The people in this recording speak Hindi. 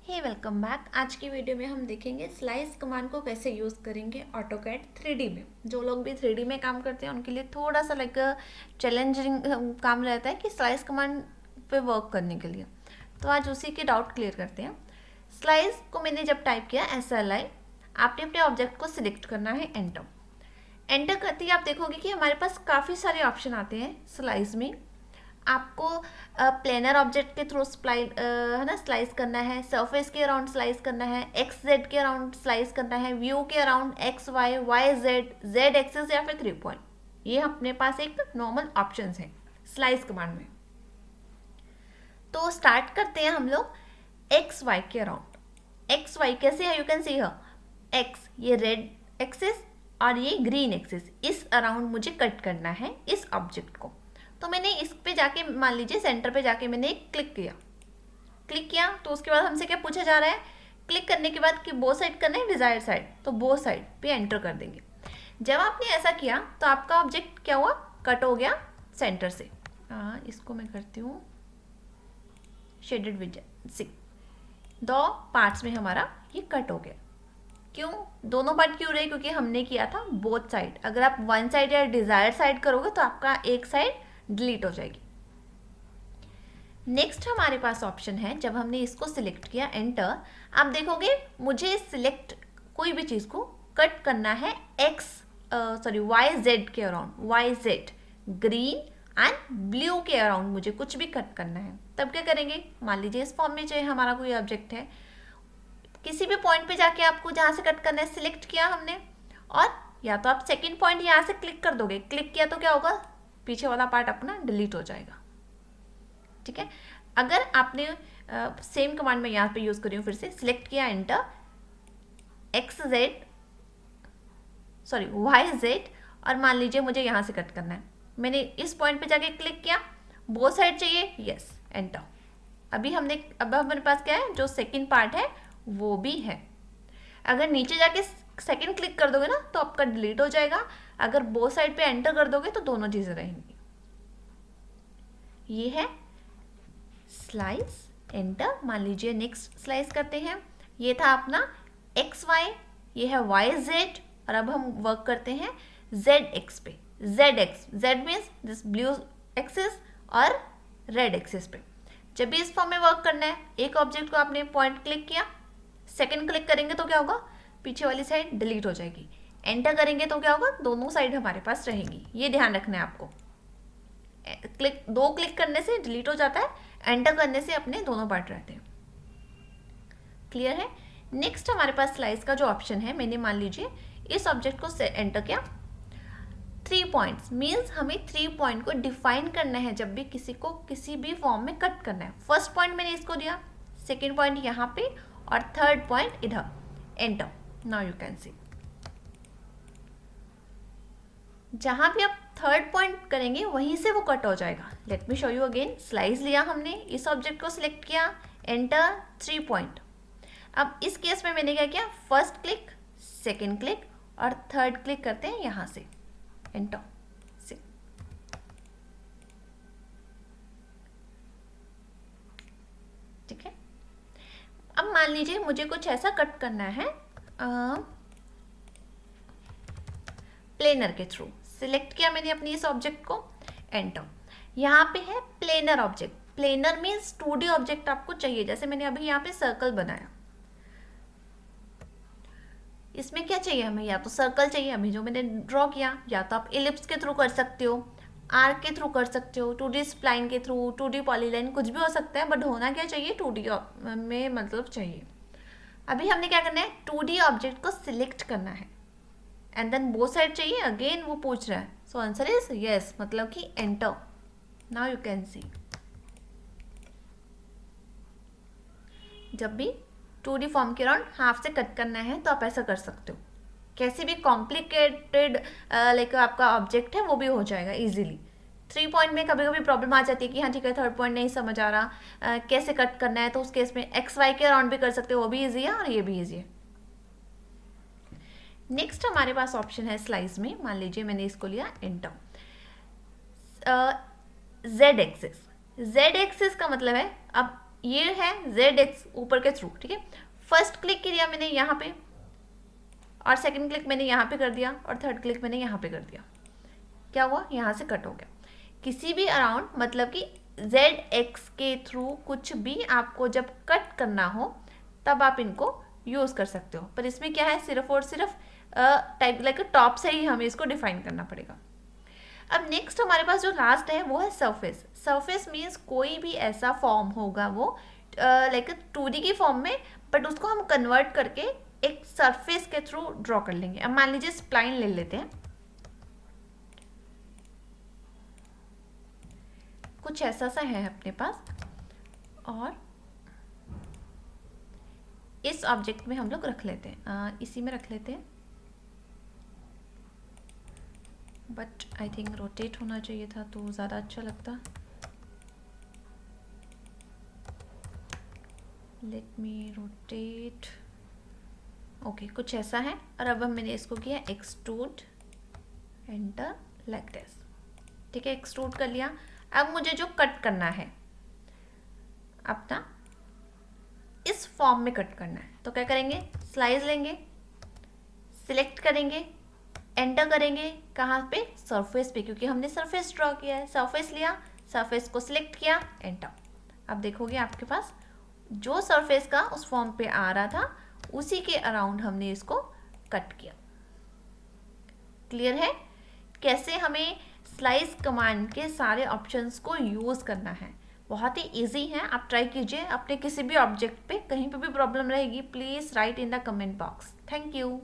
हे वेलकम बैक। आज की वीडियो में हम देखेंगे स्लाइस कमांड को कैसे यूज़ करेंगे ऑटोकैड 3D में। जो लोग भी 3D में काम करते हैं उनके लिए थोड़ा सा लाइक चैलेंजिंग काम रहता है कि स्लाइस कमांड पे वर्क करने के लिए। तो आज उसी के डाउट क्लियर करते हैं। स्लाइस को मैंने जब टाइप किया SLI, आपने अपने ऑब्जेक्ट को सिलेक्ट करना है, एंटर करते ही आप देखोगे कि हमारे पास काफ़ी सारे ऑप्शन आते हैं स्लाइस में। आपको प्लेनर ऑब्जेक्ट के थ्रू है ना स्लाइस करना है, सरफेस के अराउंड स्लाइस करना है, एक्स जेड के अराउंड स्लाइस करना है, व्यू के around X Y Y Z Z axes या फिर 3 पॉइंट। ये अपने पास एक नॉर्मल ऑप्शन है स्लाइस कमांड में। तो स्टार्ट करते हैं हम लोग एक्स वाई के अराउंड। एक्स वाई कैसे है, you can see here X, ये रेड एक्सेस और ये ग्रीन एक्सेस, इस अराउंड मुझे कट करना है इस ऑब्जेक्ट को। तो मैंने इस पे जाके मान लीजिए सेंटर पे जाके मैंने क्लिक किया तो उसके बाद हमसे क्या पूछा जा रहा है, क्लिक करने के बाद कि बो साइड करना है डिजायर साइड, तो बो साइड पे एंटर कर देंगे। जब आपने ऐसा किया तो आपका ऑब्जेक्ट क्या हुआ, कट हो गया सेंटर से। इसको मैं करती हूँ शेडेड विद सी, 2 पार्ट्स में हमारा ये कट हो गया। क्यों, दोनों पार्ट क्यों रहे, क्योंकि हमने किया था बोथ साइड। अगर आप वन साइड या डिजायर साइड करोगे तो आपका एक साइड डिलीट हो जाएगी। नेक्स्ट हमारे पास ऑप्शन है, जब हमने इसको सिलेक्ट किया एंटर, आप देखोगे मुझे सिलेक्ट कोई भी चीज़ को कट करना है वाई जेड के around, Y Z green and blue के अराउंड मुझे कुछ भी कट करना है। तब क्या करेंगे, मान लीजिए इस फॉर्म में चाहे हमारा कोई ऑब्जेक्ट है, किसी भी पॉइंट पे जाके आपको जहाँ से कट करना है सिलेक्ट किया हमने, और या तो आप सेकंड पॉइंट यहाँ से क्लिक कर दोगे। क्लिक किया तो क्या होगा, पीछे वाला पार्ट अपना डिलीट हो जाएगा। ठीक है, अगर आपने सेम कमांड में यहाँ पे यूज करी हूँ, फिर से सिलेक्ट किया एंटर, वाई जेड, और मान लीजिए मुझे यहाँ से कट करना है, मैंने इस पॉइंट पे जाके क्लिक किया, बोथ साइड चाहिए, यस एंटर। अब हमारे पास क्या है, जो सेकंड पार्ट है वो भी है। अगर नीचे जाके सेकंड क्लिक कर दोगे ना तो आपका डिलीट हो जाएगा, अगर बोथ साइड पे एंटर कर दोगे तो दोनों चीजें रहेंगी। ये है स्लाइस एंटर। मान लीजिए नेक्स्ट स्लाइस करते हैं, ये था अपना एक्स वाई, ये है वाई जेड, और अब हम वर्क करते हैं जेड एक्स पे। Z means this blue axis और रेड एक्सिस पे। जब भी इस फॉर्म में वर्क करना है, एक ऑब्जेक्ट को आपने पॉइंट क्लिक किया, सेकंड क्लिक करेंगे तो क्या होगा, पीछे वाली साइड डिलीट हो जाएगी। एंटर करेंगे तो क्या होगा, दोनों साइड हमारे पास रहेंगी। ये ध्यान रखना है आपको, दो क्लिक करने से डिलीट हो जाता है, एंटर करने से अपने दोनों पार्ट रहते हैं। क्लियर है। नेक्स्ट हमारे पास स्लाइस का जो ऑप्शन है, मैंने मान लीजिए इस ऑब्जेक्ट को एंटर किया, 3 पॉइंट्स मीन्स हमें 3 पॉइंट को डिफाइन करना है जब भी किसी को किसी भी फॉर्म में कट करना है। फर्स्ट पॉइंट मैंने इसको दिया, सेकेंड पॉइंट यहाँ पे, और थर्ड पॉइंट इधर, एंटर। नाउ यू कैन सी, जहां भी आप थर्ड पॉइंट करेंगे वहीं से वो कट हो जाएगा। Let me show you again. Slice लिया हमने, इस ऑब्जेक्ट को सिलेक्ट किया, एंटर, 3 पॉइंट। अब इस केस में मैंने क्या किया, फर्स्ट क्लिक, सेकेंड क्लिक और थर्ड क्लिक करते हैं यहां से, एंटर से। ठीक है, अब मान लीजिए मुझे कुछ ऐसा कट करना है प्लेनर के थ्रू। सिलेक्ट किया मैंने अपनी इस ऑब्जेक्ट को, एंटर। यहाँ पे है planar object. Planar means 2D object आपको चाहिए, जैसे मैंने अभी यहाँ पे सर्कल बनाया, इसमें क्या चाहिए हमें, या तो सर्कल चाहिए अभी जो मैंने ड्रॉ किया, या तो आप इलिप्स के थ्रू कर सकते हो, आर्क के थ्रू कर सकते हो, 2D स्प्लाइन के थ्रू, 2D पॉलीलाइन, कुछ भी हो सकता है, बट होना क्या चाहिए, 2D में मतलब चाहिए। अभी हमने क्या करना है, 2D ऑब्जेक्ट को सिलेक्ट करना है, एंड देन बोथ साइड चाहिए, अगेन वो पूछ रहा है, सो आंसर इज यस, मतलब कि एंटर। नाउ यू कैन सी, जब भी 2D फॉर्म के अराउंड हाफ से कट करना है तो आप ऐसा कर सकते हो। कैसे भी कॉम्प्लिकेटेड लाइक आपका ऑब्जेक्ट है वो भी हो जाएगा इजीली। 3 पॉइंट में कभी कभी प्रॉब्लम आ जाती है कि हाँ ठीक है थर्ड पॉइंट नहीं समझ आ रहा, कैसे कट करना है, तो उस केस में एक्स वाई के अराउंड भी कर सकते हो, वो भी ईजी है और ये भी ईजी है। नेक्स्ट हमारे पास ऑप्शन है स्लाइस में, मान लीजिए मैंने इसको लिया enter, Z axis. Z axis का मतलब है, अब ये है जेड एक्स ऊपर के थ्रू, ठीक है। फर्स्ट क्लिक किया मैंने यहाँ पे, और सेकंड क्लिक मैंने यहाँ पे कर दिया, और थर्ड क्लिक मैंने यहाँ पे कर दिया। क्या हुआ, यहाँ से कट हो गया। किसी भी अराउंड मतलब कि जेड एक्स के थ्रू कुछ भी आपको जब कट करना हो तब आप इनको यूज़ कर सकते हो। पर इसमें क्या है, सिर्फ और सिर्फ टाइप लाइक टॉप से ही हमें इसको डिफाइन करना पड़ेगा। अब नेक्स्ट हमारे पास जो लास्ट है वो है सरफेस। सरफेस मीन्स कोई भी ऐसा फॉर्म होगा वो लाइक 2D की फॉर्म में, बट उसको हम कन्वर्ट करके एक सरफेस के थ्रू ड्रॉ कर लेंगे। अब मान लीजिए स्प्लाइन ले लेते हैं, कुछ ऐसा सा है अपने पास, और इस ऑब्जेक्ट में हम लोग रख लेते हैं, इसी में रख लेते हैं, बट आई थिंक रोटेट होना चाहिए था तो ज़्यादा अच्छा लगता। Let me rotate. ओके, कुछ ऐसा है। और अब मैंने इसको किया एक्सट्रूड, एंटर लाइक दिस, ठीक है, एक्सट्रूड कर लिया। अब मुझे जो कट करना है अपना इस फॉर्म में कट करना है, तो क्या करेंगे, स्लाइस लेंगे, सिलेक्ट करेंगे, एंटर करेंगे, कहाँ पे, सरफेस पे, क्योंकि हमने सरफेस ड्रॉ किया है। सरफेस लिया, सरफेस को सिलेक्ट किया, एंटर। अब देखोगे आपके पास जो सरफेस का उस फॉर्म पे आ रहा था उसी के अराउंड हमने इसको कट किया। क्लियर है कैसे हमें स्लाइस कमांड के सारे ऑप्शंस को यूज़ करना है। बहुत ही इजी है, आप ट्राई कीजिए। अपने किसी भी ऑब्जेक्ट पे कहीं पे भी प्रॉब्लम रहेगी please write in the comment box. Thank you.